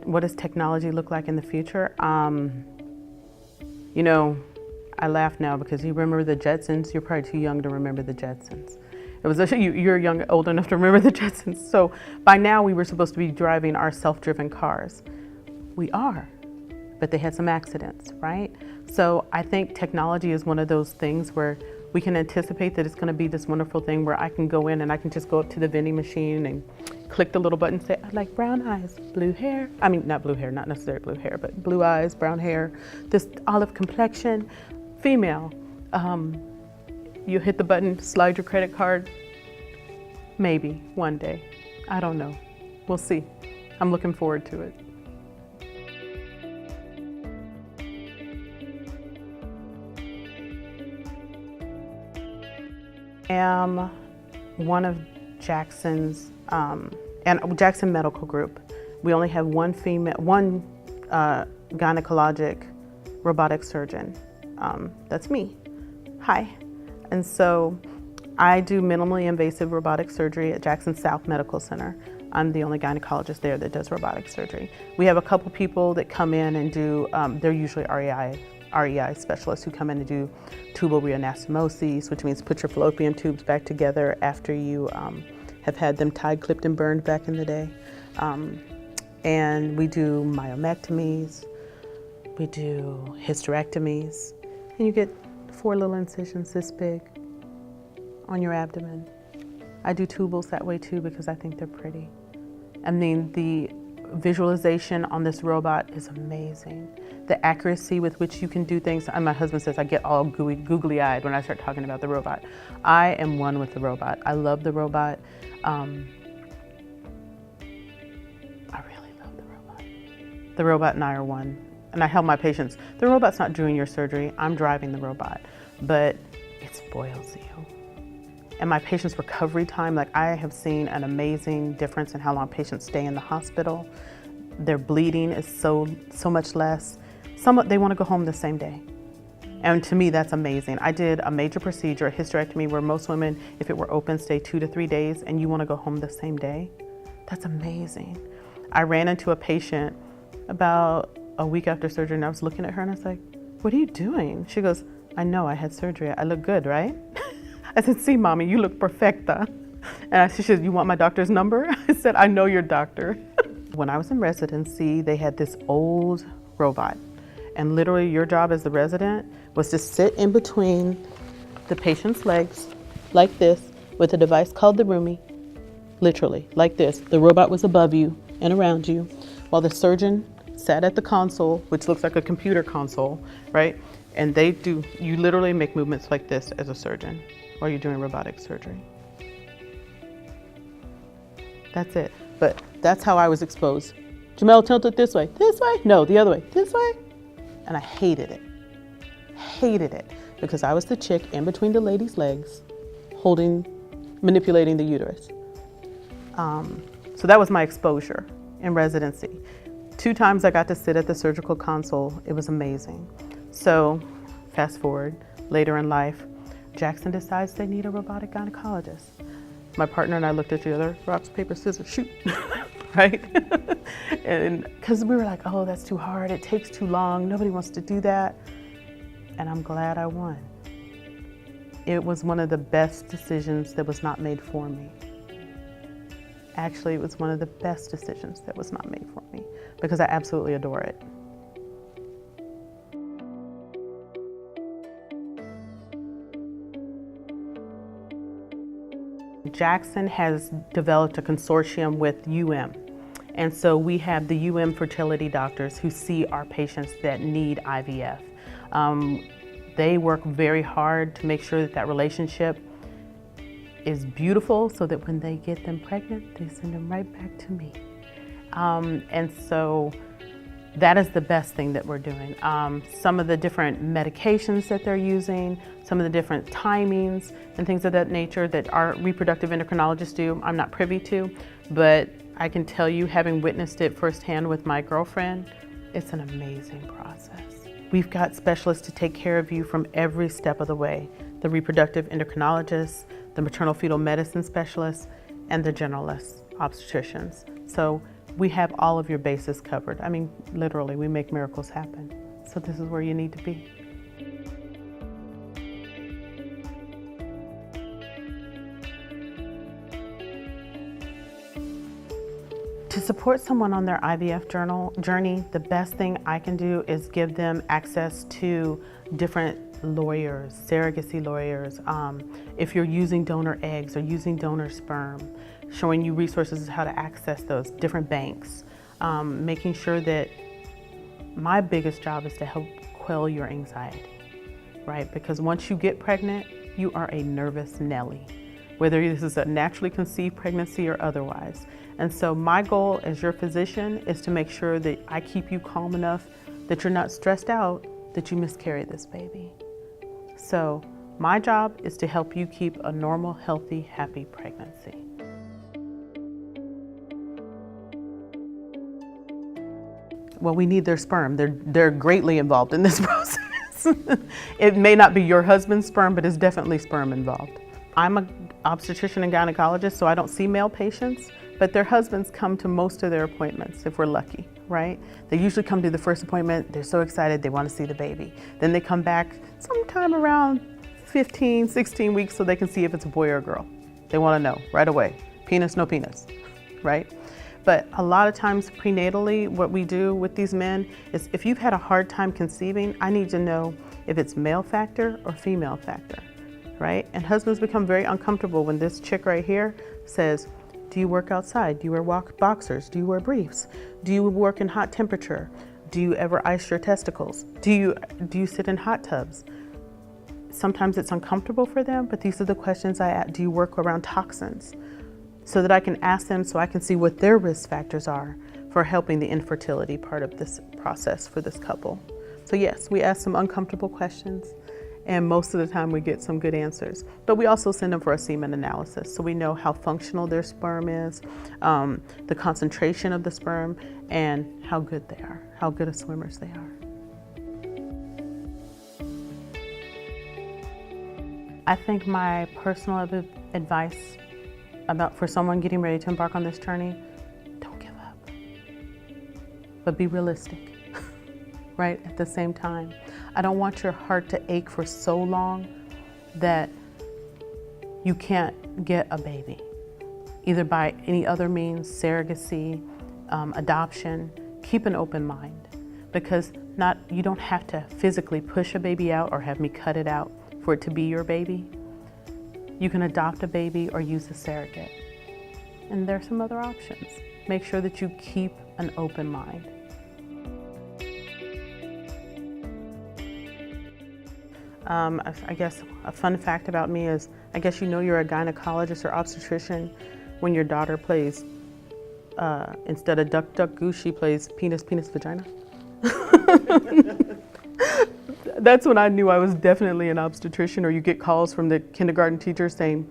what does technology look like in the future? You know, I laugh now because you remember the Jetsons. You're probably too young to remember the Jetsons. It was you're young, old enough to remember the Jetsons. So by now we were supposed to be driving our self-driven cars. We are, but they had some accidents, right? So I think technology is one of those things where we can anticipate that it's going to be this wonderful thing where I can go in and I can just go up to the vending machine and click the little button and say, I'd like brown eyes, blue hair. I mean, not blue hair, not necessarily blue hair, but blue eyes, brown hair, this olive complexion, female. You hit the button, slide your credit card. Maybe one day. I don't know. We'll see. I'm looking forward to it. I am one of Jackson's, and Jackson Medical Group. We only have one gynecologic robotic surgeon. That's me. Hi. And so I do minimally invasive robotic surgery at Jackson South Medical Center. I'm the only gynecologist there that does robotic surgery. We have a couple people that come in and do, they're usually REI specialists who come in and do tubal reanastomosis, which means put your fallopian tubes back together after you have had them tied, clipped, and burned back in the day. And we do myomectomies, we do hysterectomies, and you get 4 little incisions this big on your abdomen. I do tubals that way too because I think they're pretty. I mean, the visualization on this robot is amazing. The accuracy with which you can do things, and my husband says I get all googly-eyed when I start talking about the robot. I am one with the robot. I love the robot. I really love the robot. The robot and I are one. And I tell my patients, the robot's not doing your surgery, I'm driving the robot, but it spoils you. And my patients' recovery time, like I have seen an amazing difference in how long patients stay in the hospital. Their bleeding is so much less. They want to go home the same day. And to me, that's amazing. I did a major procedure, a hysterectomy, where most women, if it were open, stay 2 to 3 days and you want to go home the same day. That's amazing. I ran into a patient about a week after surgery and I was looking at her and I was like, what are you doing? She goes, I know I had surgery. I look good, right? I said, see, mommy, you look perfecta. And she said, you want my doctor's number? I said, I know your doctor. When I was in residency, they had this old robot. And literally your job as the resident was to sit in between the patient's legs like this with a device called the roomie, literally like this. The robot was above you and around you while the surgeon sat at the console, which looks like a computer console, right? And you literally make movements like this as a surgeon while you're doing robotic surgery. That's it. But that's how I was exposed. Jamell, tilt it this way. This way? No, the other way. This way? And I hated it. Hated it. Because I was the chick in between the lady's legs, manipulating the uterus. So that was my exposure in residency. 2 times I got to sit at the surgical console. It was amazing. So fast forward, later in life, Jackson decides they need a robotic gynecologist. My partner and I looked at each other, rocks, paper, scissors, shoot, right? And because we were like, oh, that's too hard, it takes too long, nobody wants to do that. And I'm glad I won. It was one of the best decisions that was not made for me. Actually, it was one of the best decisions that was not made for me because I absolutely adore it. Jackson has developed a consortium with and so we have the fertility doctors who see our patients that need IVF. They work very hard to make sure that relationship is beautiful so that when they get them pregnant, they send them right back to me. And so that is the best thing that we're doing. Some of the different medications that they're using, some of the different timings and things of that nature that our reproductive endocrinologists do, I'm not privy to, but I can tell you, having witnessed it firsthand with my girlfriend, it's an amazing process. We've got specialists to take care of you from every step of the way. The reproductive endocrinologists, the maternal fetal medicine specialists, and the generalist obstetricians. So we have all of your bases covered. I mean, literally, we make miracles happen. So this is where you need to be. To support someone on their IVF journey, the best thing I can do is give them access to different lawyers, surrogacy lawyers. If you're using donor eggs or using donor sperm, showing you resources how to access those, different banks, making sure that my biggest job is to help quell your anxiety, right? Because once you get pregnant, you are a nervous Nelly, whether this is a naturally conceived pregnancy or otherwise. And so my goal as your physician is to make sure that I keep you calm enough that you're not stressed out that you miscarry this baby. So my job is to help you keep a normal, healthy, happy pregnancy. Well, we need their sperm. They're greatly involved in this process. It may not be your husband's sperm, but it's definitely sperm involved. I'm an obstetrician and gynecologist, so I don't see male patients, but their husbands come to most of their appointments if we're lucky, right? They usually come to the first appointment, they're so excited, they want to see the baby. Then they come back sometime around 15, 16 weeks so they can see if it's a boy or a girl. They want to know right away, penis, no penis, right? But a lot of times prenatally, what we do with these men is if you've had a hard time conceiving, I need to know if it's male factor or female factor, right? And husbands become very uncomfortable when this chick right here says, do you work outside? Do you wear boxers? Do you wear briefs? Do you work in hot temperature? Do you ever ice your testicles? Do you sit in hot tubs? Sometimes it's uncomfortable for them, but these are the questions I ask. Do you work around toxins? So that I can ask them so I can see what their risk factors are for helping the infertility part of this process for this couple. So yes, we ask some uncomfortable questions, and most of the time we get some good answers. But we also send them for a semen analysis so we know how functional their sperm is, the concentration of the sperm, and how good they are, how good of swimmers they are. I think my personal advice for someone getting ready to embark on this journey, don't give up, but be realistic, right? At the same time, I don't want your heart to ache for so long that you can't get a baby, either by any other means, surrogacy, adoption. Keep an open mind, because you don't have to physically push a baby out or have me cut it out for it to be your baby. You can adopt a baby or use a surrogate. And there's some other options. Make sure that you keep an open mind. I guess a fun fact about me is, I guess you know you're a gynecologist or obstetrician when your daughter plays, instead of duck, duck, goose, she plays penis, penis, vagina. That's when I knew I was definitely an obstetrician, or you get calls from the kindergarten teacher saying,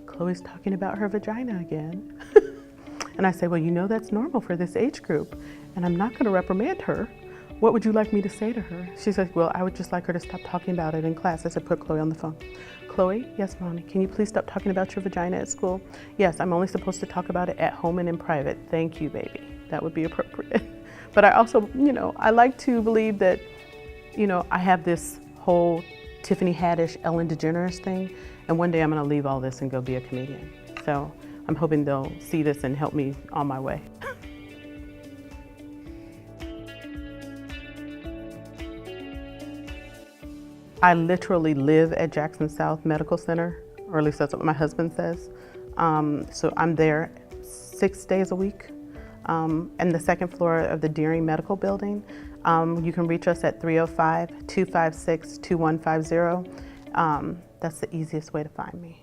Chloe's talking about her vagina again. And I say, well, you know that's normal for this age group, and I'm not going to reprimand her. What would you like me to say to her? She said, well, I would just like her to stop talking about it in class. I said, put Chloe on the phone. Chloe, yes, Mommy, can you please stop talking about your vagina at school? Yes, I'm only supposed to talk about it at home and in private. Thank you, baby. That would be appropriate. But I also, I like to believe that I have this whole Tiffany Haddish, Ellen DeGeneres thing, and one day I'm gonna leave all this and go be a comedian. So I'm hoping they'll see this and help me on my way. I literally live at Jackson South Medical Center, or at least that's what my husband says. So I'm there 6 days a week, and the second floor of the Deering Medical Building. You can reach us at 305-256-2150. That's the easiest way to find me.